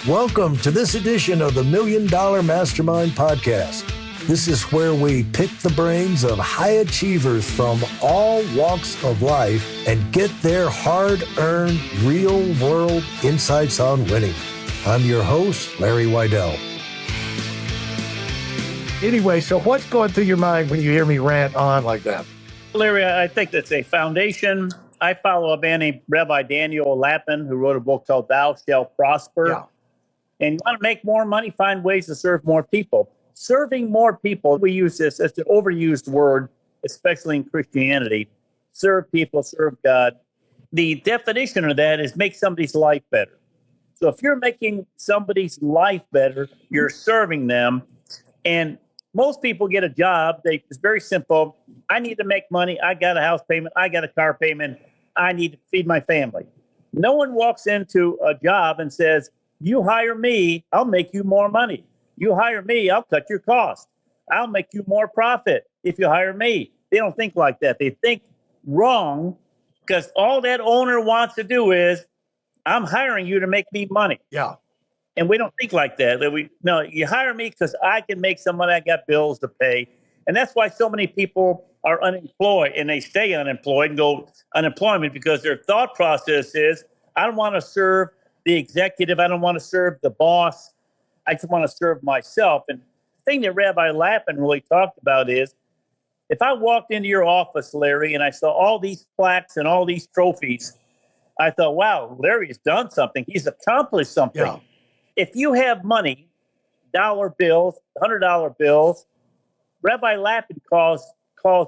Welcome to this edition of the Million Dollar Mastermind podcast. This is where we pick the brains of high achievers from all walks of life and get their hard-earned, real-world insights on winning. I'm your host, Larry Weidel. Anyway, so what's going through your mind when you hear me rant on like that? Larry, I think that's a foundation. I follow a man named Rabbi Daniel Lapin, who wrote a book called Thou Shalt Prosper. Yeah. And you want to make more money, find ways to serve more people. Serving more people, we use this as an overused word, especially in Christianity. Serve people, serve God. The definition of that is make somebody's life better. So if you're making somebody's life better, you're serving them. And most people get a job. It's very simple. I need to make money. I got a house payment. I got a car payment. I need to feed my family. No one walks into a job and says, you hire me, I'll make you more money. You hire me, I'll cut your cost. I'll make you more profit if you hire me. They don't think like that. They think wrong because all that owner wants to do is, I'm hiring you to make me money. Yeah. And we don't think like that. No, you hire me because I can make some money. I got bills to pay. And that's why so many people are unemployed and they stay unemployed and go unemployment because their thought process is, I don't want to serve the executive. I don't want to serve the boss. I just want to serve myself. And the thing that Rabbi Lapin really talked about is, if I walked into your office, Larry, and I saw all these plaques and all these trophies, I thought, wow, Larry's done something. He's accomplished something. Yeah. If you have money, dollar bills, $100 bills, Rabbi Lapin calls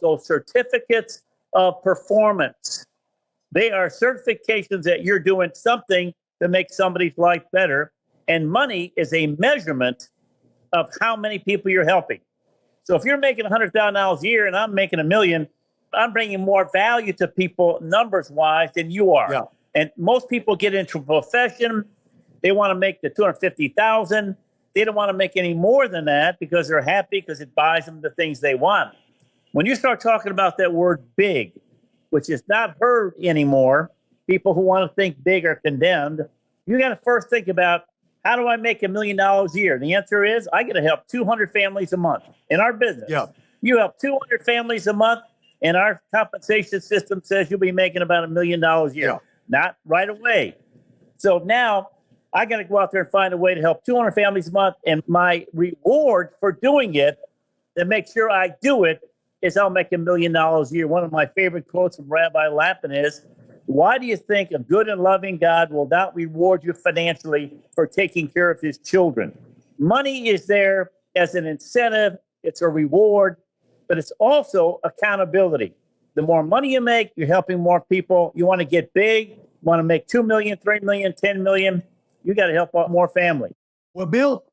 those certificates of performance. They are certifications that you're doing something to make somebody's life better. And money is a measurement of how many people you're helping. So if you're making $100,000 a year and I'm making $1 million, I'm bringing more value to people numbers wise than you are. Yeah. And most people get into a profession. They want to make the $250,000. They don't want to make any more than that because they're happy because it buys them the things they want. When you start talking about that word big, which is not heard anymore, people who want to think big are condemned. You got to first think about, how do I make $1 million a year? The answer is, I got to help 200 families a month in our business. Yeah. You help 200 families a month, and our compensation system says you'll be making about $1 million a year. Yeah. Not right away. So now I got to go out there and find a way to help 200 families a month, and my reward for doing it, to make sure I do it, is I'll make $1 million a year. One of my favorite quotes from Rabbi Lapin is, why do you think a good and loving God will not reward you financially for taking care of his children? Money is there as an incentive. It's a reward, but it's also accountability. The more money you make, you're helping more people. You want to get big, you want to make 2 million, 3 million, 10 million. You got to help out more family. Well, Bill,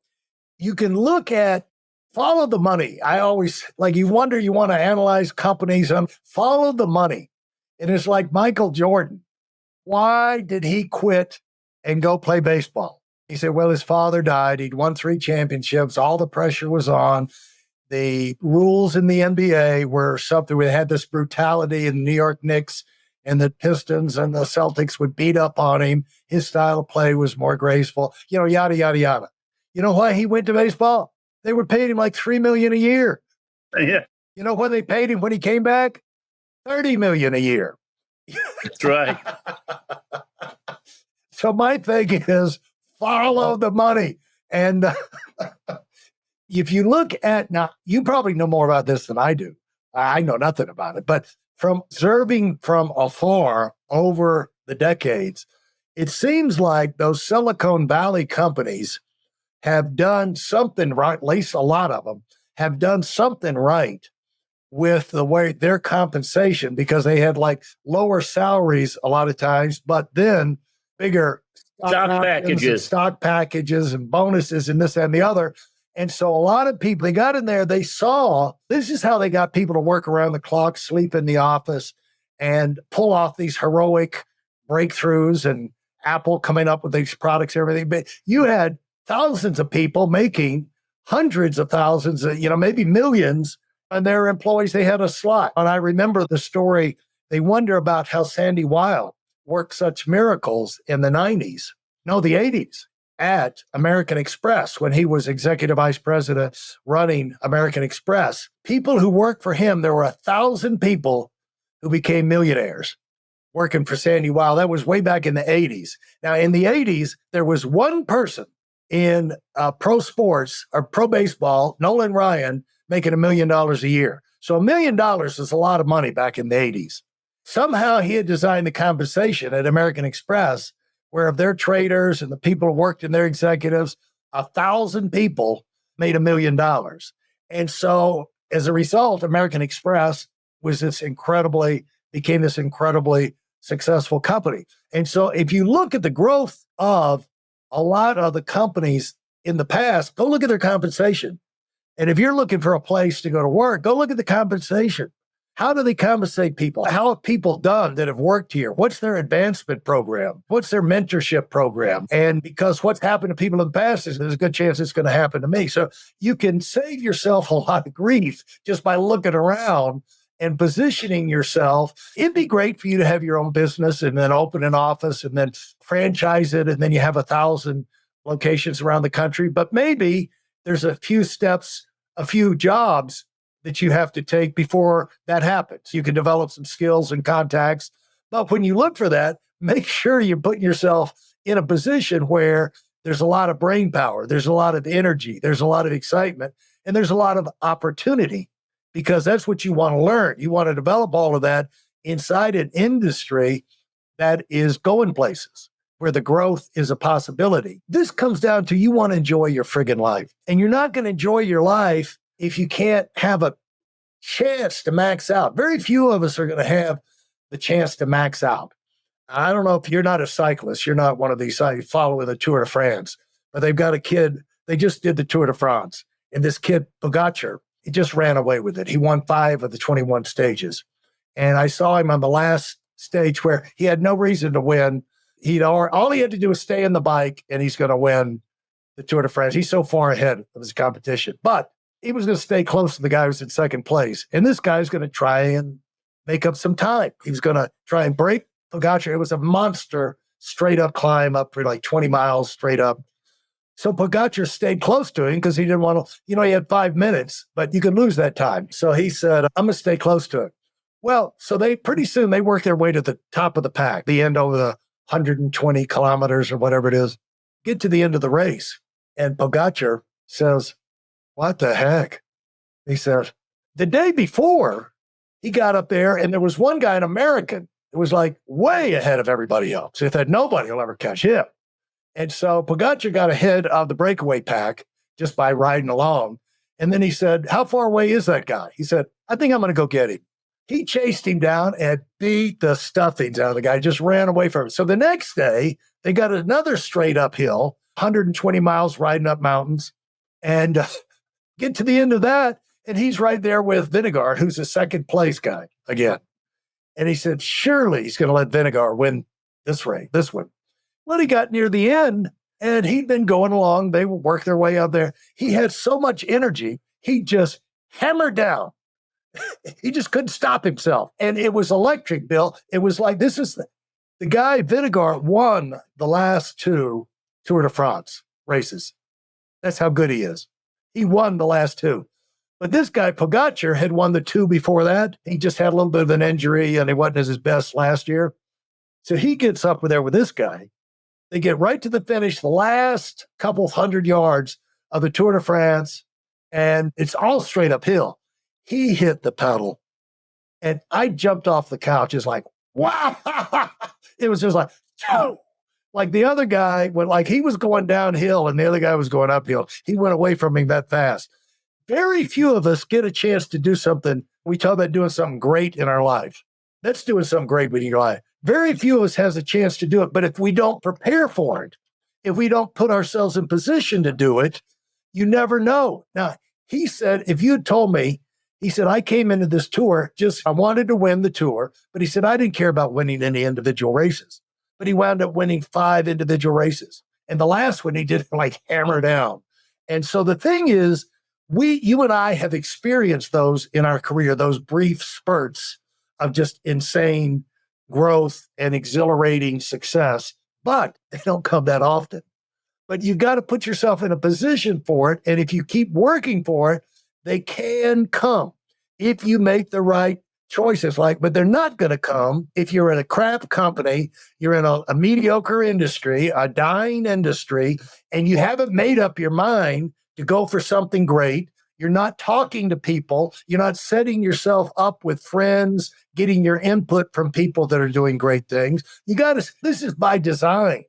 you can look at follow the money. I always you wonder, you want to analyze companies and follow the money. And it's like Michael Jordan. Why did he quit and go play baseball? He said, well, his father died. He'd won 3 championships. All the pressure was on. The rules in the NBA were something where they had this brutality, in the New York Knicks and the Pistons and the Celtics would beat up on him. His style of play was more graceful, yada, yada, yada. You know why he went to baseball? They were paying him like $3 million a year. Yeah, You know what they paid him when he came back? $30 million a year. that's right. So my thing is follow the money. And if you look at, now you probably know more about this than I do. I know nothing about it, but from observing from afar over the decades, it seems like those Silicon Valley companies have done something right, at least a lot of them have done something right with the way their compensation, because they had lower salaries a lot of times, but then bigger stock packages and bonuses and this, that, and the other. And so a lot of people, they got in there, they saw, this is how they got people to work around the clock, sleep in the office, and pull off these heroic breakthroughs, and Apple coming up with these products, everything. But you had thousands of people making hundreds of thousands, maybe millions, and their employees, they had a slot. And I remember the story, they wonder about how Sandy Weill worked such miracles in the 90s, no, the 80s. at American Express when he was executive vice president running American Express. People who worked for him, there were 1,000 people who became millionaires working for Sandy Weill. That was way back in the 80s. Now, in the 80s, there was one person in pro sports or pro baseball, Nolan Ryan, making $1 million a year. So $1 million was a lot of money back in the 80s. Somehow he had designed the compensation at American Express where of their traders and the people who worked in their executives, 1,000 people made $1 million. And so as a result, American Express became this incredibly successful company. And so if you look at the growth of a lot of the companies in the past, go look at their compensation. And if you're looking for a place to go to work, go look at the compensation. How do they compensate people? How have people done that have worked here? What's their advancement program? What's their mentorship program? And because what's happened to people in the past is there's a good chance it's going to happen to me. So you can save yourself a lot of grief just by looking around and positioning yourself. It'd be great for you to have your own business and then open an office and then franchise it. And then you have 1,000 locations around the country. But maybe there's a few steps, a few jobs that you have to take before that happens. You can develop some skills and contacts. But when you look for that, make sure you're putting yourself in a position where there's a lot of brain power, there's a lot of energy, there's a lot of excitement, and there's a lot of opportunity, because that's what you want to learn. You want to develop all of that inside an industry that is going places, where the growth is a possibility. This comes down to you want to enjoy your friggin' life. And you're not going to enjoy your life if you can't have a chance to max out. Very few of us are going to have the chance to max out. I don't know if you're not a cyclist, you're not one of these following the Tour de France, but they've got a kid, they just did the Tour de France. And this kid, Pogacar, he just ran away with it. He won 5 of the 21 stages. And I saw him on the last stage where he had no reason to win. All he had to do was stay in the bike and he's going to win the Tour de France. He's so far ahead of his competition. But he was going to stay close to the guy who's in second place. And this guy's going to try and make up some time. He was going to try and break Pogacar. It was a monster straight up climb up for like 20 miles straight up. So Pogacar stayed close to him because he didn't want to, he had 5 minutes, but you could lose that time. So he said, I'm going to stay close to it. Well, so pretty soon they worked their way to the top of the pack, the end over the 120 kilometers or whatever it is, get to the end of the race. And Pogacar says, what the heck? He says, the day before he got up there and there was one guy, an American, who was like way ahead of everybody else. He said, nobody will ever catch him. And so Pogacar got ahead of the breakaway pack just by riding along. And then he said, how far away is that guy? He said, I think I'm going to go get him. He chased him down and beat the stuffings out of the guy, just ran away from him. So the next day, they got another straight uphill, 120 miles riding up mountains, and get to the end of that. And he's right there with Vingegaard, who's a second place guy again. And he said, surely he's going to let Vingegaard win this race, this one. Well, he got near the end and he'd been going along. They would work their way up there. He had so much energy. He just hammered down. He just couldn't stop himself. And it was electric, Bill. It was like, this is the guy, Vingegaard, won the last 2 Tour de France races. That's how good he is. He won the last 2. But this guy, Pogacar, had won the 2 before that. He just had a little bit of an injury and he wasn't at his best last year. So he gets up there with this guy. They get right to the finish, the last couple hundred yards of the Tour de France, and it's all straight uphill. He hit the pedal, and I jumped off the couch, just like, wow. It was just like, oh. Like the other guy, he was going downhill and the other guy was going uphill. He went away from him that fast. Very few of us get a chance to do something. We talk about doing something great in our life. That's doing something great with your life. Very few of us has a chance to do it. But if we don't prepare for it, if we don't put ourselves in position to do it, you never know. Now, he said, if you had told me, he said, I came into this tour, I wanted to win the tour, but he said, I didn't care about winning any individual races. But he wound up winning 5 individual races. And the last one, he did hammer down. And so the thing is, you and I have experienced those in our career, those brief spurts of just insane growth and exhilarating success, but they don't come that often. but you got to put yourself in a position for it. And if you keep working for it, they can come if you make the right choices. But they're not going to come if you're in a crap company, you're in a mediocre industry, a dying industry, and you haven't made up your mind to go for something great. You're not talking to people. You're not setting yourself up with friends, getting your input from people that are doing great things. This is by design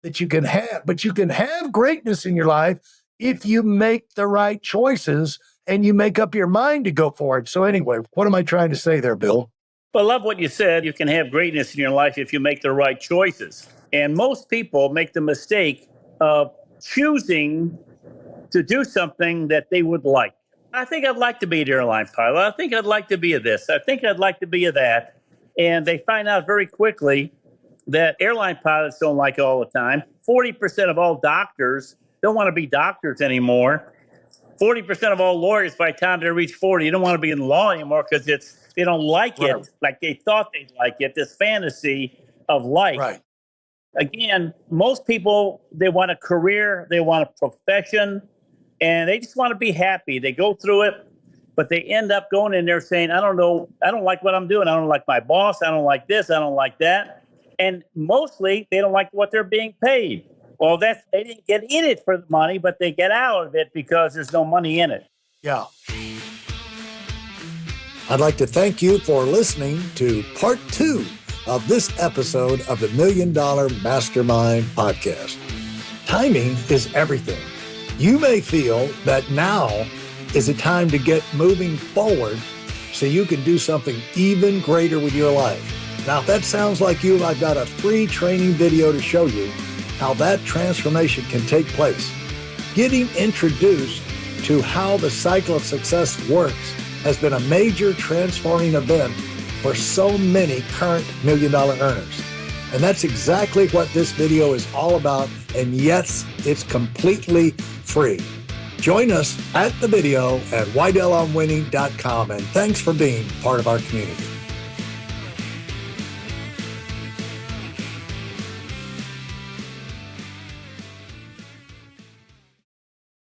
that you can have, but you can have greatness in your life if you make the right choices and you make up your mind to go for it. So anyway, what am I trying to say there, Bill? Well, I love what you said. You can have greatness in your life if you make the right choices. And most people make the mistake of choosing to do something that they would like. I think I'd like to be an airline pilot. I think I'd like to be a this. I think I'd like to be a that. And they find out very quickly that airline pilots don't like it all the time. 40% of all doctors don't want to be doctors anymore. 40% of all lawyers, by the time they reach 40, you don't want to be in law anymore because they don't like it like they thought they'd like it, this fantasy of life. Right. Again, most people, they want a career, they want a profession, and they just want to be happy. They go through it, but they end up going in there saying, I don't know, I don't like what I'm doing. I don't like my boss. I don't like this. I don't like that. And mostly they don't like what they're being paid. Well, they didn't get in it for the money, but they get out of it because there's no money in it. Yeah. I'd like to thank you for listening to part 2 of this episode of the Million Dollar Mastermind podcast. Timing is everything. You may feel that now is a time to get moving forward so you can do something even greater with your life. Now, if that sounds like you, I've got a free training video to show you how that transformation can take place. Getting introduced to how the cycle of success works has been a major transforming event for so many current million-dollar earners. And that's exactly what this video is all about. And yes, it's completely free. Join us at the video at WeidelOnWinning.com. And thanks for being part of our community.